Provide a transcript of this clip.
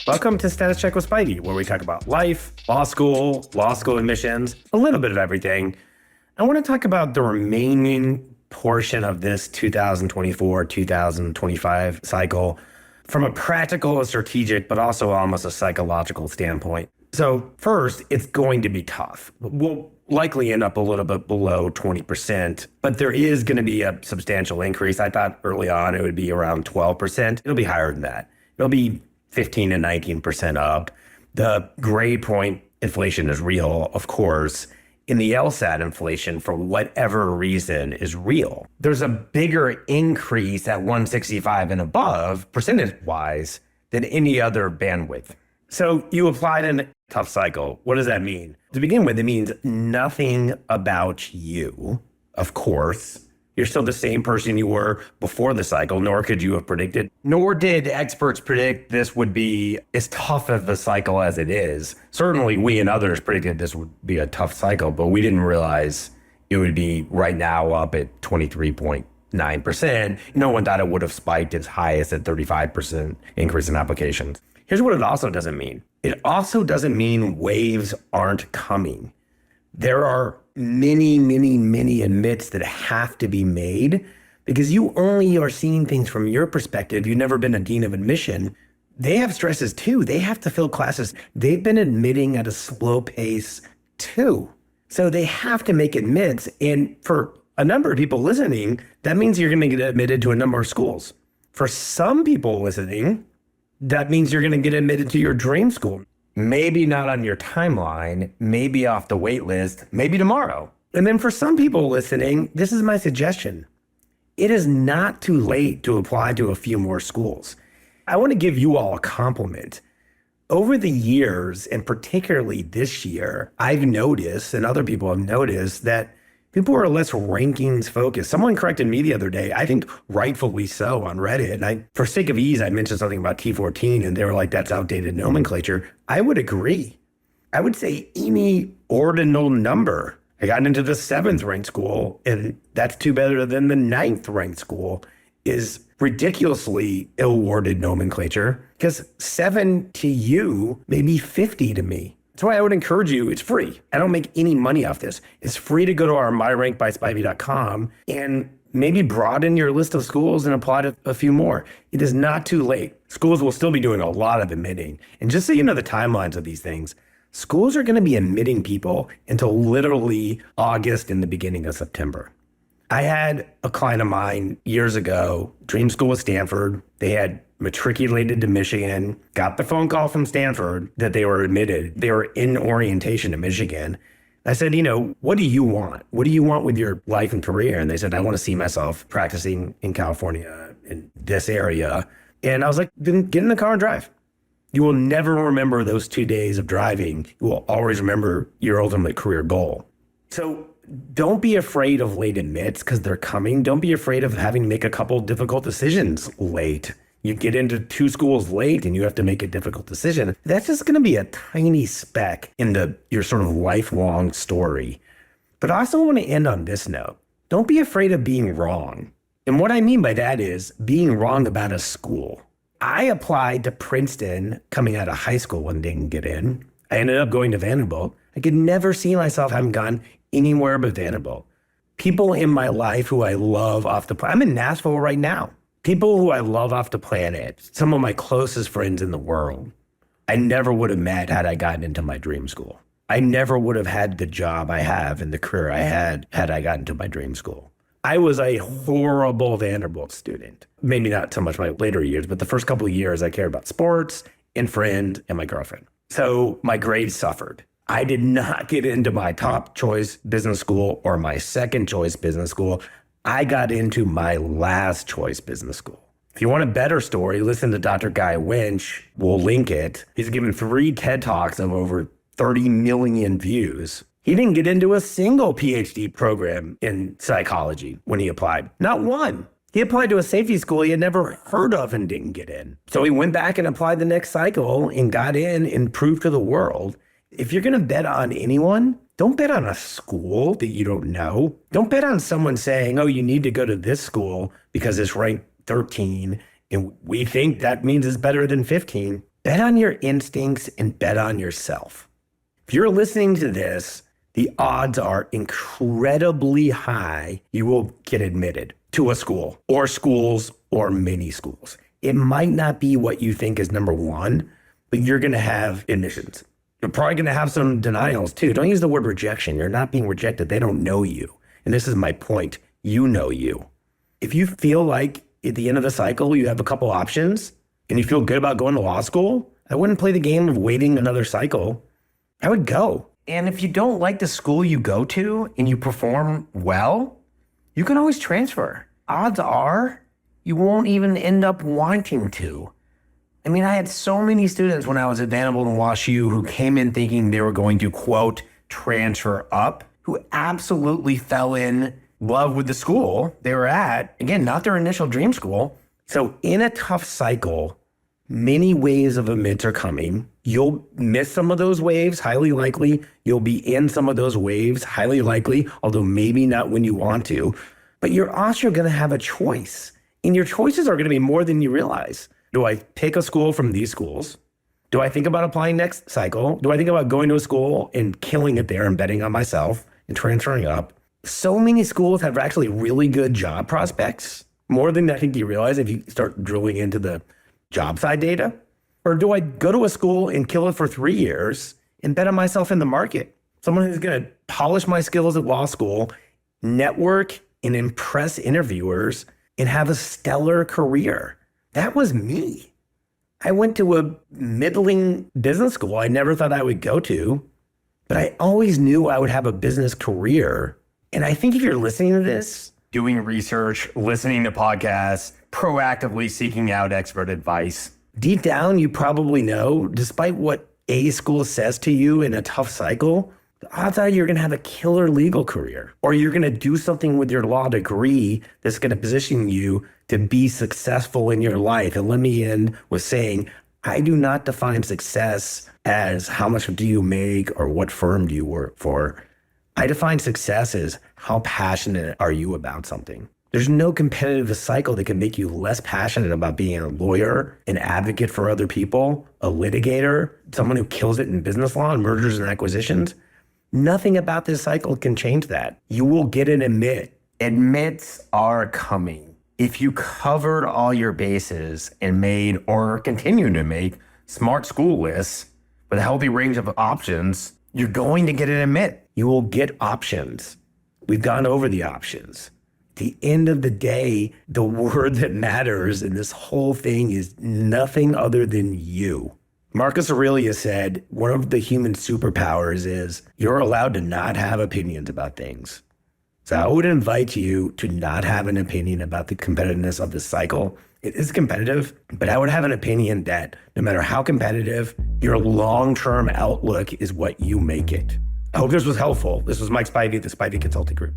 Welcome to Status Check with Spivey, where we talk about life, law school admissions, a little bit of everything. I want to talk about the remaining portion of this 2024-2025 cycle from a practical, a strategic, but also almost a psychological standpoint. So first, it's going to be tough. We'll likely end up a little bit below 20%, but there is going to be a substantial increase. I thought early on it would be around 12%. It'll be higher than that. It'll be 15 to 19% up. The grade point inflation is real, of course. In the LSAT, inflation, for whatever reason, is real. There's a bigger increase at 165 and above, percentage-wise, than any other bandwidth. So you applied in a tough cycle. What does that mean? To begin with, it means nothing about you, of course. You're still the same person you were before the cycle, nor could you have predicted. Nor did experts predict this would be as tough of a cycle as it is. Certainly, we and others predicted this would be a tough cycle, but we didn't realize it would be right now up at 23.9%. No one thought it would have spiked as high as a 35% increase in applications. Here's what it also doesn't mean. It also doesn't mean waves aren't coming. There are many admits that have to be made because you only are seeing things from your perspective. You've never been a dean of admission. They have stresses too. They have to fill classes. They've been admitting at a slow pace too. So they have to make admits. And for a number of people listening, that means you're going to get admitted to a number of schools. For some people listening, that means you're going to get admitted to your dream school. Maybe not on your timeline, maybe off the wait list, maybe tomorrow. And then for some people listening, this is my suggestion. It is not too late to apply to a few more schools. I want to give you all a compliment. Over the years, and particularly this year, I've noticed, and other people have noticed, that people are less rankings focused. Someone corrected me the other day, I think rightfully so, on Reddit. And for sake of ease, I mentioned something about T14 and they were like, that's outdated nomenclature. I would agree. I would say any ordinal number. I got into the 7th ranked school, and that's two better than the 9th ranked school, is ridiculously ill-worded nomenclature, because 7 to you may be 50 to me. That's why I would encourage you. It's free. I don't make any money off this. It's free to go to our myrankbyspivey.com and maybe broaden your list of schools and apply to a few more. It is not too late. Schools will still be doing a lot of admitting. And just so you know the timelines of these things, schools are going to be admitting people until literally August and the beginning of September. I had a client of mine years ago, dream school with Stanford. They had matriculated to Michigan, got the phone call from Stanford that they were admitted. They were in orientation to Michigan. I said, what do you want? What do you want with your life and career? And they said, I want to see myself practicing in California, in this area. And I was like, then get in the car and drive. You will never remember those 2 days of driving. You will always remember your ultimate career goal. So don't be afraid of late admits because they're coming. Don't be afraid of having to make a couple difficult decisions late. You get into 2 schools late and you have to make a difficult decision. That's just going to be a tiny speck in your sort of lifelong story. But I also want to end on this note. Don't be afraid of being wrong. And what I mean by that is being wrong about a school. I applied to Princeton coming out of high school and didn't get in. I ended up going to Vanderbilt. I could never see myself having gone anywhere but Vanderbilt. People in my life who I love off the planet. I'm in Nashville right now. People who I love off the planet, some of my closest friends in the world, I never would have met had I gotten into my dream school. I never would have had the job I have and the career I had I gotten into my dream school. I was a horrible Vanderbilt student. Maybe not so much my later years, but the first couple of years I cared about sports and friends and my girlfriend. So my grades suffered. I did not get into my top choice business school or my second choice business school. I got into my last choice business school. If you want a better story, listen to Dr. Guy Winch. We'll link it. He's given 3 TED Talks of over 30 million views. He didn't get into a single PhD program in psychology when he applied. Not one. He applied to a safety school he had never heard of and didn't get in. So he went back and applied the next cycle and got in and proved to the world. If you're going to bet on anyone, don't bet on a school that you don't know. Don't bet on someone saying, oh, you need to go to this school because it's ranked 13 and we think that means it's better than 15. Bet on your instincts and bet on yourself. If you're listening to this, the odds are incredibly high you will get admitted to a school or schools or mini schools. It might not be what you think is number one, but you're going to have admissions. You're probably going to have some denials too. Don't use the word rejection. You're not being rejected. They don't know you. And this is my point. You know you. If you feel like at the end of the cycle, you have a couple options and you feel good about going to law school, I wouldn't play the game of waiting another cycle. I would go. And if you don't like the school you go to and you perform well, you can always transfer. Odds are you won't even end up wanting to. I mean, I had so many students when I was at Vanderbilt and WashU who came in thinking they were going to, quote, transfer up, who absolutely fell in love with the school they were at. Again, not their initial dream school. So in a tough cycle, many waves of admits are coming. You'll miss some of those waves, highly likely. You'll be in some of those waves, highly likely, although maybe not when you want to. But you're also going to have a choice. And your choices are going to be more than you realize. Do I pick a school from these schools? Do I think about applying next cycle? Do I think about going to a school and killing it there and betting on myself and transferring up? So many schools have actually really good job prospects, more than I think you realize if you start drilling into the job side data. Or do I go to a school and kill it for 3 years and bet on myself in the market? Someone who's going to polish my skills at law school, network and impress interviewers, and have a stellar career. That was me. I went to a middling business school I never thought I would go to, but I always knew I would have a business career. And I think if you're listening to this, doing research, listening to podcasts, proactively seeking out expert advice, deep down, you probably know, despite what a school says to you in a tough cycle, the odds are you're going to have a killer legal career, or you're going to do something with your law degree that's going to position you to be successful in your life. And let me end with saying, I do not define success as how much do you make or what firm do you work for. I define success as how passionate are you about something. There's no competitive cycle that can make you less passionate about being a lawyer, an advocate for other people, a litigator, someone who kills it in business law and mergers and acquisitions. Nothing about this cycle can change that. You will get an admit. Admits are coming. If you covered all your bases and made or continue to make smart school lists with a healthy range of options, you're going to get an admit. You will get options. We've gone over the options. At the end of the day, the word that matters in this whole thing is nothing other than you. Marcus Aurelius said, one of the human superpowers is you're allowed to not have opinions about things. So I would invite you to not have an opinion about the competitiveness of this cycle. It is competitive, but I would have an opinion that no matter how competitive, your long-term outlook is what you make it. I hope this was helpful. This was Mike Spivey, the Spivey Consulting Group.